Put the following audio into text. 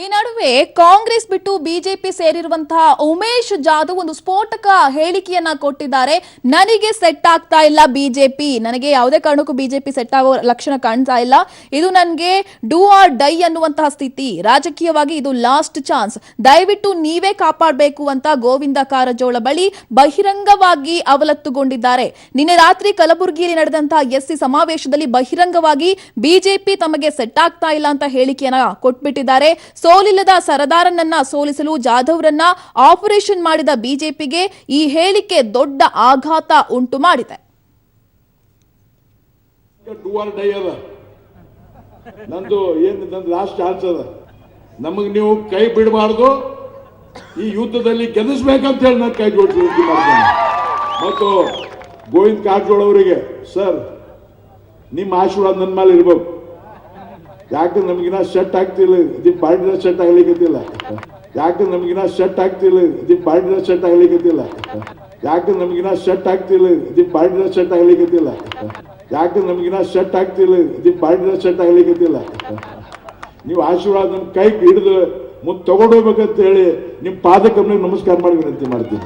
ಈ ನಡುವೆ ಕಾಂಗ್ರೆಸ್ ಬಿಟ್ಟು ಬಿಜೆಪಿ ಸೇರಿರುವಂತಹ ಉಮೇಶ್ ಜಾಧವ್ ಒಂದು ಸ್ಫೋಟಕ ಹೇಳಿಕೆಯನ್ನ ಕೊಟ್ಟಿದ್ದಾರೆ. ನನಗೆ ಸೆಟ್ ಆಗ್ತಾ ಇಲ್ಲ ಬಿಜೆಪಿ, ನನಗೆ ಯಾವುದೇ ಕಾರಣಕ್ಕೂ ಬಿಜೆಪಿ ಸೆಟ್ ಆಗೋ ಲಕ್ಷಣ ಕಾಣ್ತಾ ಇಲ್ಲ. ಇದು ನನಗೆ ಡೂ ಆರ್ ಡೈ ಅನ್ನುವಂತಹ ಸ್ಥಿತಿ. ರಾಜಕೀಯವಾಗಿ ಇದು ಲಾಸ್ಟ್ ಚಾನ್ಸ್. ದಯವಿಟ್ಟು ನೀವೇ ಕಾಪಾಡಬೇಕು ಅಂತ ಗೋವಿಂದ ಕಾರಜೋಳ ಬಳಿ ಬಹಿರಂಗವಾಗಿ ಅವಲತ್ತುಗೊಂಡಿದ್ದಾರೆ. ನಿನ್ನೆ ರಾತ್ರಿ ಕಲಬುರಗಿಯಲ್ಲಿ ನಡೆದಂತಹ ಎಸ್ಸಿ ಸಮಾವೇಶದಲ್ಲಿ ಬಹಿರಂಗವಾಗಿ ಬಿಜೆಪಿ ತಮಗೆ ಸೆಟ್ ಆಗ್ತಾ ಇಲ್ಲ ಅಂತ ಹೇಳಿಕೆಯನ್ನ ಕೊಟ್ಬಿಟ್ಟಿದ್ದಾರೆ. ಸೋಲಿಲ್ಲದ ಸರದಾರನನ್ನ ಸೋಲಿಸಲು ಜಾಧವ್ರನ್ನ ಆಪರೇಷನ್ ಮಾಡಿದ ಬಿಜೆಪಿಗೆ ಈ ಹೇಳಿಕೆ ದೊಡ್ಡ ಆಘಾತ ಉಂಟು ಮಾಡಿದೆ. ನಂದು ಲಾಸ್ಟ್ ಚಾನ್ಸ್ ಅದ. ನಮಗ್ ನೀವು ಕೈ ಬಿಡಬಾರ್ದು, ಈ ಯುದ್ಧದಲ್ಲಿ ಗೆಲ್ಲಿಸ್ಬೇಕಂತ ಹೇಳಿ ನಾನು ಕೈ ಜೋಡಿಸಿ ಮಾಡ್ತೇನೆ. ಮತ್ತು ಗೋವಿಂದ ಕಾರಜೋಳ ಅವರಿಗೆ, ಸರ್ ನಿಮ್ಮ ಆಶೀರ್ವಾದ ನನ್ನ ಮೇಲೆ ಇರ್ಬೇಕು. ಯಾಕಂದ್ರೆ ನಮಗಿನ ಸೆಟ್ ಆಗ್ತಿಲ್ಲ, ಪಾರ್ಟಿನ ಸೆಟ್ ಆಗ್ಲಿಕ್ಕತ್ತಿಲ್ಲ. ಯಾಕಂದ್ರೆ ನಮಗಿನ ಸೆಟ್ ಆಗ್ತಿಲ್ಲ, ಪಾರ್ಟಿನ ಸೆಟ್ ಆಗ್ಲಿಕ್ಕತ್ತಿಲ್ಲ. ಯಾಕಂದ್ರೆ ನಮಗಿನ ಸೆಟ್ ಆಗ್ತಿಲ್ಲ, ಪಾರ್ಟಿನ ಸೆಟ್ ಆಗ್ಲಿಕ್ಕತ್ತಿಲ್ಲ. ಯಾಕಂದ್ರೆ ನಮಗಿನ ಸೆಟ್ ಆಗ್ತಿಲ್ಲ, ಪಾರ್ಟಿನ ಸೆಟ್ ಆಗ್ಲಿಕ್ಕತ್ತಿಲ್ಲ. ನೀವು ಆಶೀರ್ವಾದ ನಮ್ಮ ಕೈ ಹಿಡಿದು ಮುಂದೆ ತಗೊಂಡೋಗ್ಬೇಕಂತ ಹೇಳಿ ನಿಮ್ಮ ಪಾದಕ್ಕೆ ನಮಸ್ಕಾರ ಮಾಡಿ ವಿನಂತಿ ಮಾಡ್ತೀನಿ.